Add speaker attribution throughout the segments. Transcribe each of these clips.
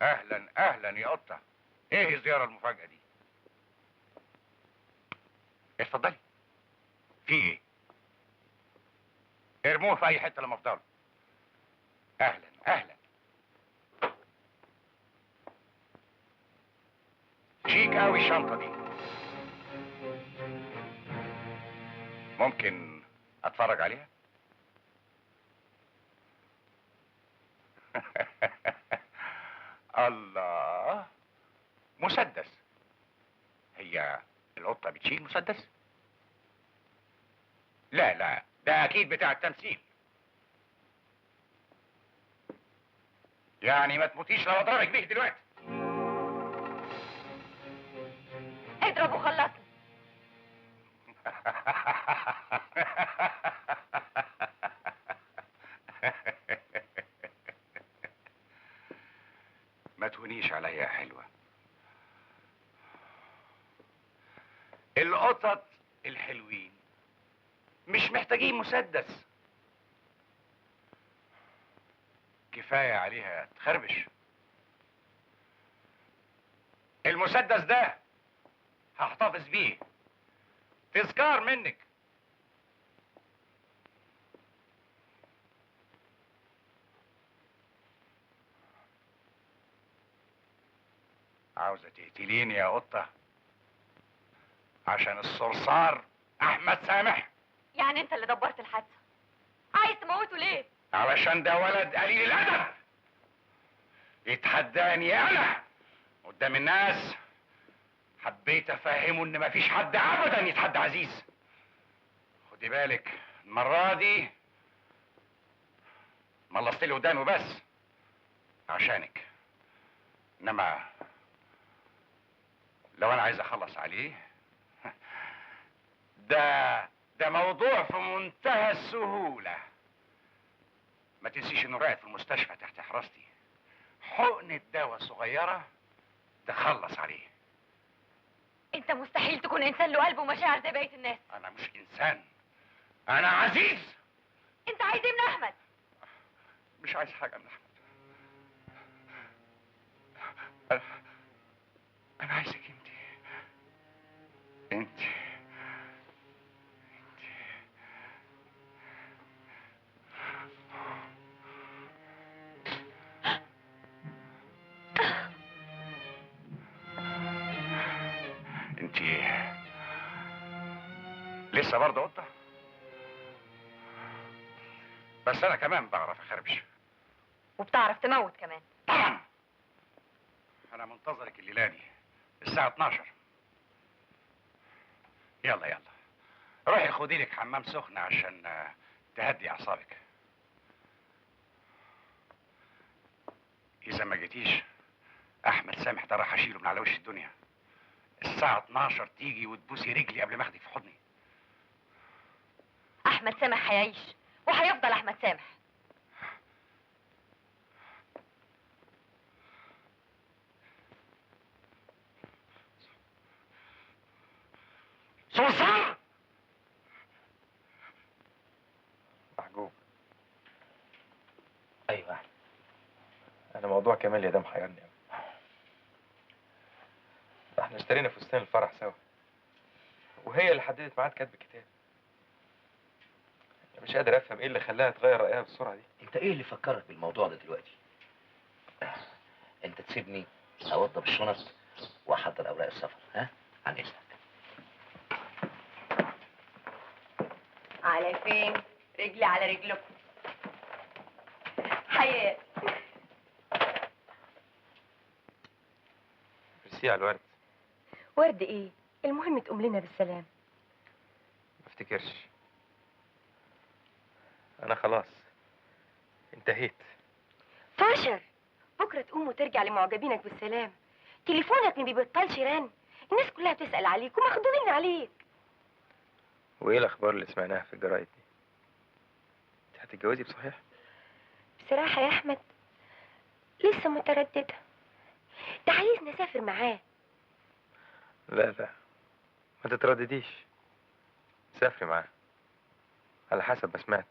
Speaker 1: اهلا اهلا يا قطه. ايه الزياره المفاجاه دي؟ اتفضلي. في ايه؟ ارموه في اي حته لما افضل. اهلا اهلا. شيك قوي الشنطه دي. ممكن اتفرج عليها؟ الله، مسدس. هي القطه بتشيل مسدس؟ لا لا، ده اكيد بتاع التمثيل. يعني ما تموتيش لو اضربك بيه دلوقتي.
Speaker 2: اضرب وخلصنا.
Speaker 1: ما تهونيش عليا يا حلوة. القطط الحلوين مش محتاجين مسدس، كفاية عليها تخربش. المسدس ده هحتفظ بيه تذكار منك. عاوزة تقتليني يا قطة عشان الصرصار أحمد سامح؟
Speaker 2: يعني انت اللي دبرت الحادثه، عايز تموته ليه؟
Speaker 1: علشان ده ولد قليل الأدب، يتحداني أنا قدام الناس. حبيت أفهمه إن مفيش حد أبدا يتحدى عزيز. خدي بالك المرة دي ملصت لي ودانه بس عشانك، انما لو انا عايز اخلص عليه ده موضوع في منتهى السهولة. ما تنسيش انه راقد في المستشفى تحت حراستي. حقنة دواء صغيرة تخلص عليه.
Speaker 2: انت مستحيل تكون انسان له قلب ومشاعر زي بقيه الناس.
Speaker 1: انا مش انسان، انا عزيز.
Speaker 2: انت عايز ايه من احمد؟
Speaker 1: مش عايز حاجة من احمد. انا أنا عايزك انت. انت لسه برضه قطة؟ بس انا كمان بعرف اخربش.
Speaker 2: وبتعرف تموت كمان.
Speaker 1: طبعا. انا منتظرك الليله دي الساعه 12. يلا يلا روحي خدي لك حمام سخن عشان تهدي اعصابك. اذا ما جيتيش احمد سامح ده راح اشيله من على وش الدنيا. الساعه 12 تيجي وتبوسي رجلي قبل ما اخدك في حضني.
Speaker 2: احمد سامح هيعيش وهيفضل احمد سامح.
Speaker 1: صرصار
Speaker 3: محجوب.
Speaker 4: ايوه.
Speaker 3: انا موضوع كمال ده محيرني قوي. احنا اشترينا فستان الفرح سوا، وهي اللي حددت ميعاد كاتب الكتاب. انا مش قادر افهم ايه اللي خلاها تغير رايها بالسرعه دي.
Speaker 4: انت ايه اللي فكرك بالموضوع ده دلوقتي؟ انت تسيبني اوضب الشنط واحضر اوراق السفر، ها؟ عن اذنك.
Speaker 2: على فين؟ رجلي على رجلكم. حياتي.
Speaker 3: ميرسي على الورد.
Speaker 2: ورد ايه؟ المهم تقوم لنا بالسلام.
Speaker 3: ما افتكرش. انا خلاص انتهيت.
Speaker 2: فاشر، بكره تقوم وترجع لمعجبينك بالسلام. تليفونك ما بيبطلش رن، الناس كلها بتسأل عليك ومخدومين عليك.
Speaker 3: وايه الاخبار اللي سمعناها في الجرايد دي؟ انت هتتجوزي بصحيح؟
Speaker 2: بصراحة يا أحمد لسه مترددة. ده عايزني أسافر معاه.
Speaker 3: لا لا، ما تتردديش، سافري معاه. على حسب ما سمعت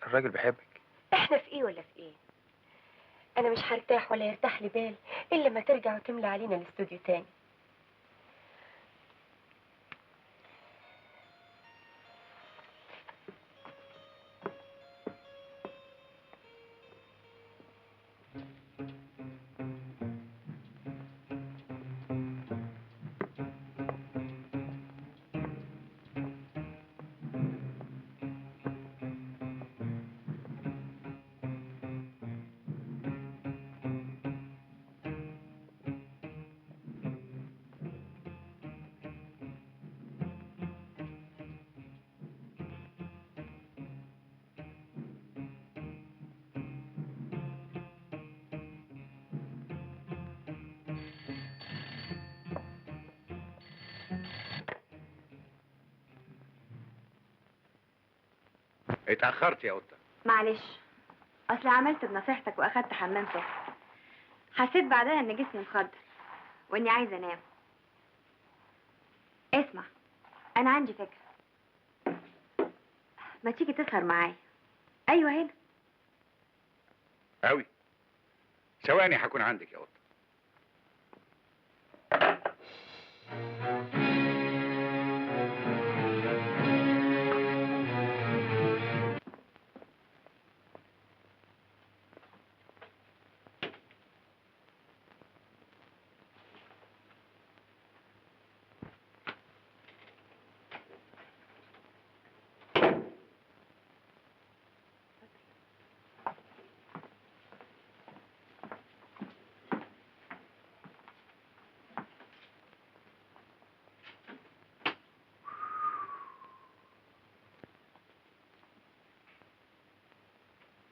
Speaker 3: الراجل بيحبك.
Speaker 2: إحنا في إيه ولا في إيه؟ انا مش هرتاح ولا يرتاح لي بال الا لما ترجع وتملى علينا الاستوديو تاني.
Speaker 1: اتأخرت يا قطة.
Speaker 5: معلش، اصل عملت بنصيحتك واخدت حمام سخن. حسيت بعدها ان جسمي مخدر واني عايزه انام. اسمع، انا عندي فكره. ما تيجي تسهر معايا؟ ايوه هنا.
Speaker 1: أوي. ثواني هكون عندك يا قطة.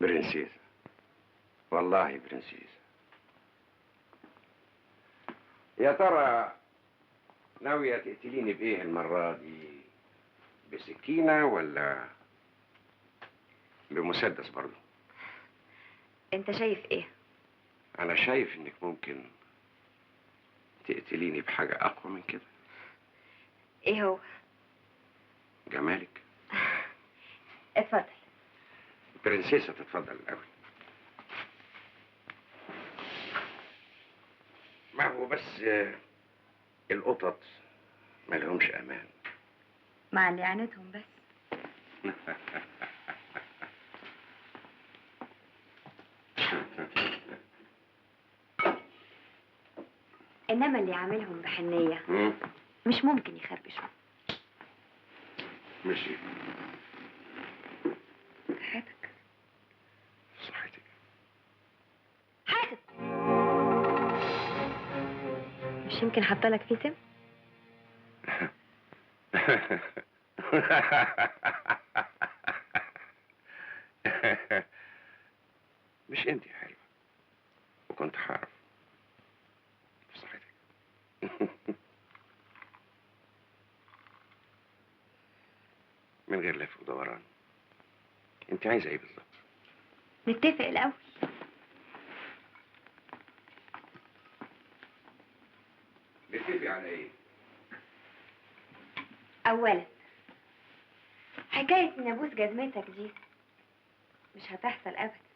Speaker 1: برنسيسة، والله برنسيسة. يا ترى ناوية تقتليني بإيه المرة دي؟ بسكينة ولا بمسدس برضه؟
Speaker 5: انت شايف ايه؟
Speaker 1: أنا شايف إنك ممكن تقتليني بحاجة أقوى من كده.
Speaker 5: ايه هو؟
Speaker 1: جمالك.
Speaker 5: اتفضل.
Speaker 1: برنسيسة تتفضل الأول. ما هو بس القطط ما لهمش أمان.
Speaker 5: مع اللي عانتهم بس. انما اللي يعاملهم بحنيه مش ممكن يخربشوا.
Speaker 1: ماشي.
Speaker 5: صحتك.
Speaker 1: صحتك.
Speaker 5: حاسب. مش يمكن حاطلك فيه سم؟
Speaker 1: مش انت حلوة وكنت هعرف في صحتك. من غير لف ودوران، انت عايزة ايه بالظبط؟
Speaker 5: نتفق الاول.
Speaker 1: نتفق على ايه؟
Speaker 5: اولا، حكايه ان ابوس جزمتك دي مش هتحصل ابدا.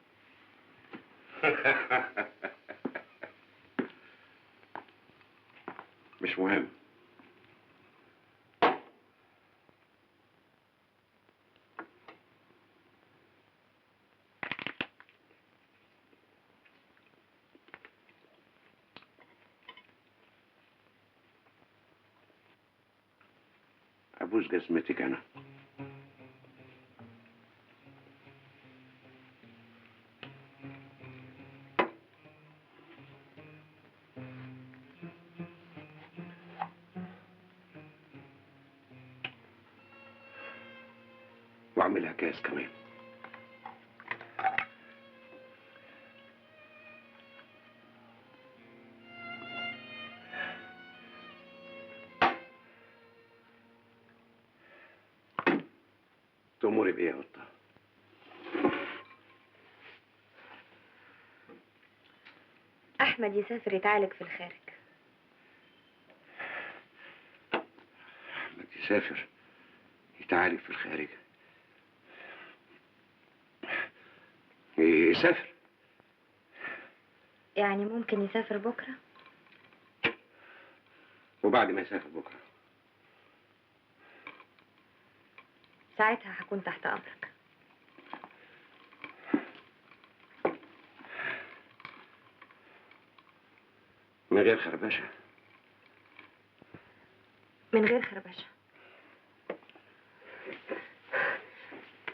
Speaker 1: مش مهم. ابوس جزمتك انا؟ واعملها كاس كمان. تأمري بإيه يا قطة؟
Speaker 5: احمد يسافر يتعالج في الخارج.
Speaker 1: أحمد يسافر يتعالج في الخارج؟ يسافر؟
Speaker 5: يعني ممكن يسافر بكرة؟
Speaker 1: وبعد ما يسافر بكره
Speaker 5: ساعتها هكون تحت أمرك.
Speaker 1: من غير خربشه.
Speaker 5: من غير خربشة.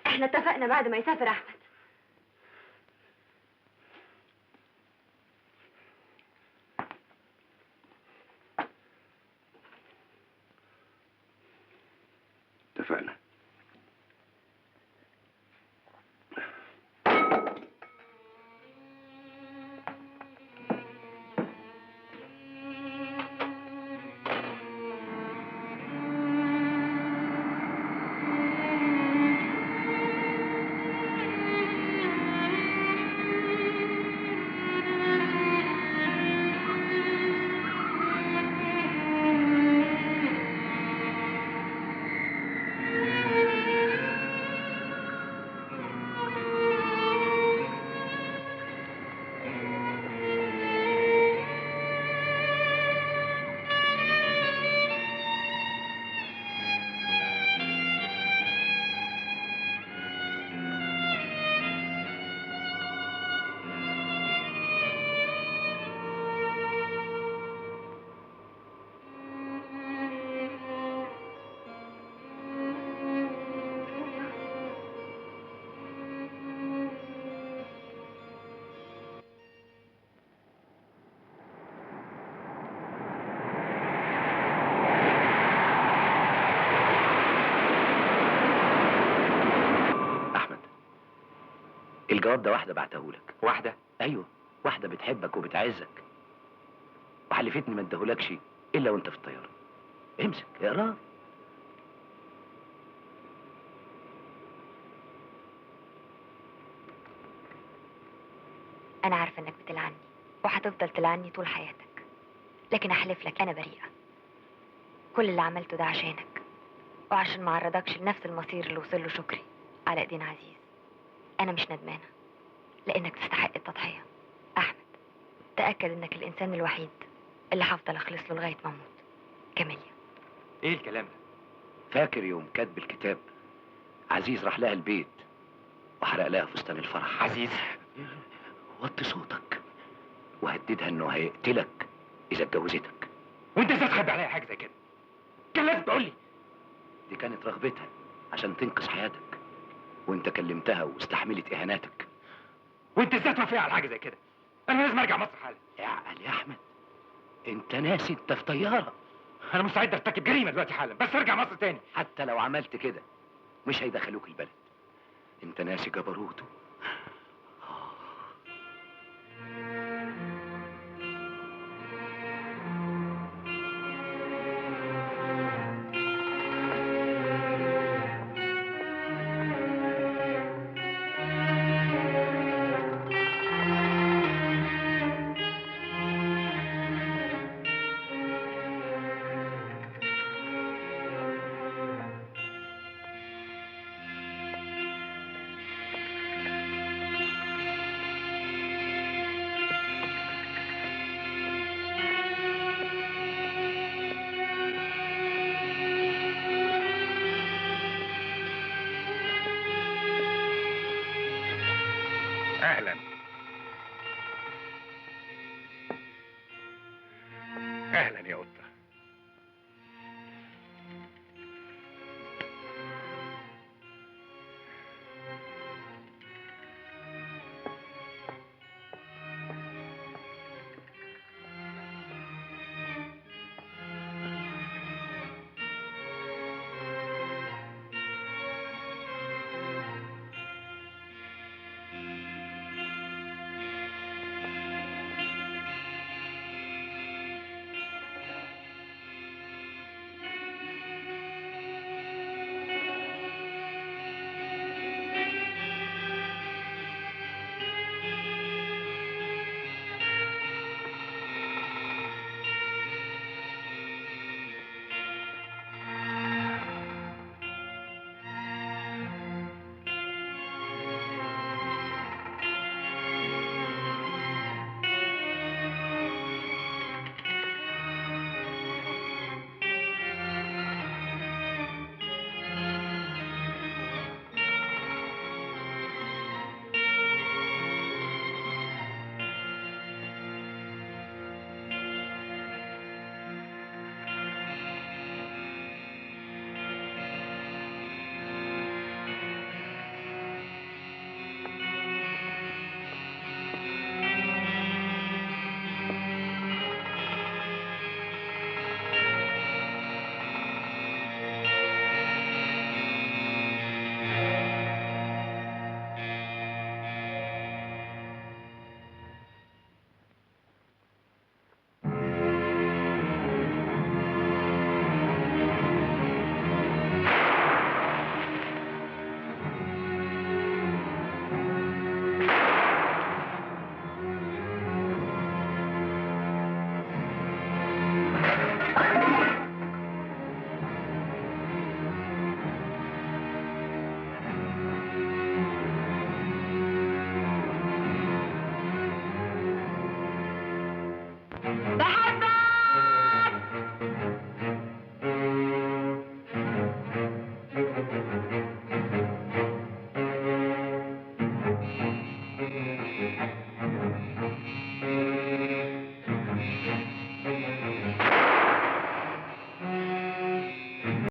Speaker 5: احنا اتفقنا بعد ما يسافر أحمد.
Speaker 1: اتفقنا.
Speaker 4: الجواب ده واحدة بعتهولك.
Speaker 3: واحدة؟
Speaker 4: ايوه، واحدة بتحبك وبتعزك، وحلفتني ما ادهولكش الا وانت في الطيارة. امسك اقراه.
Speaker 5: أنا عارفة إنك بتلعني وهتفضل تلعني طول حياتك، لكن أحلف لك أنا بريئة. كل اللي عملته ده عشانك وعشان ما عرضكش لنفس المصير اللي وصل له شكري على إيدين عزيز. أنا مش ندمانة لأنك تستحق التضحية. أحمد، تأكد إنك الإنسان الوحيد اللي هفضل أخلص له لغاية ما أموت. كاميليا.
Speaker 3: ايه الكلام ده؟
Speaker 4: فاكر يوم كاتب الكتاب عزيز راح لها البيت وحرق لها فستان الفرح؟
Speaker 3: عزيز؟
Speaker 4: وطي صوتك وهددها انه هيقتلك اذا اتجوزتك.
Speaker 3: وانت ازاي تخبي عليا حاجه زي كده؟ كان لازم تقول لي.
Speaker 4: دي كانت رغبتها عشان تنقذ حياتك، وانت كلمتها واستحملت اهاناتك.
Speaker 3: وانت ازاي توافق على حاجه زي كده؟ انا لازم ارجع مصر حالا.
Speaker 4: اعقل يا احمد، انت ناسي انت في طياره.
Speaker 3: انا مستعد ارتكب جريمه دلوقتي حالا، بس ارجع مصر تاني.
Speaker 4: حتى لو عملت كده مش هيدخلوك البلد. انت ناسي جبروته.
Speaker 1: اهلا. اهلا يا قط.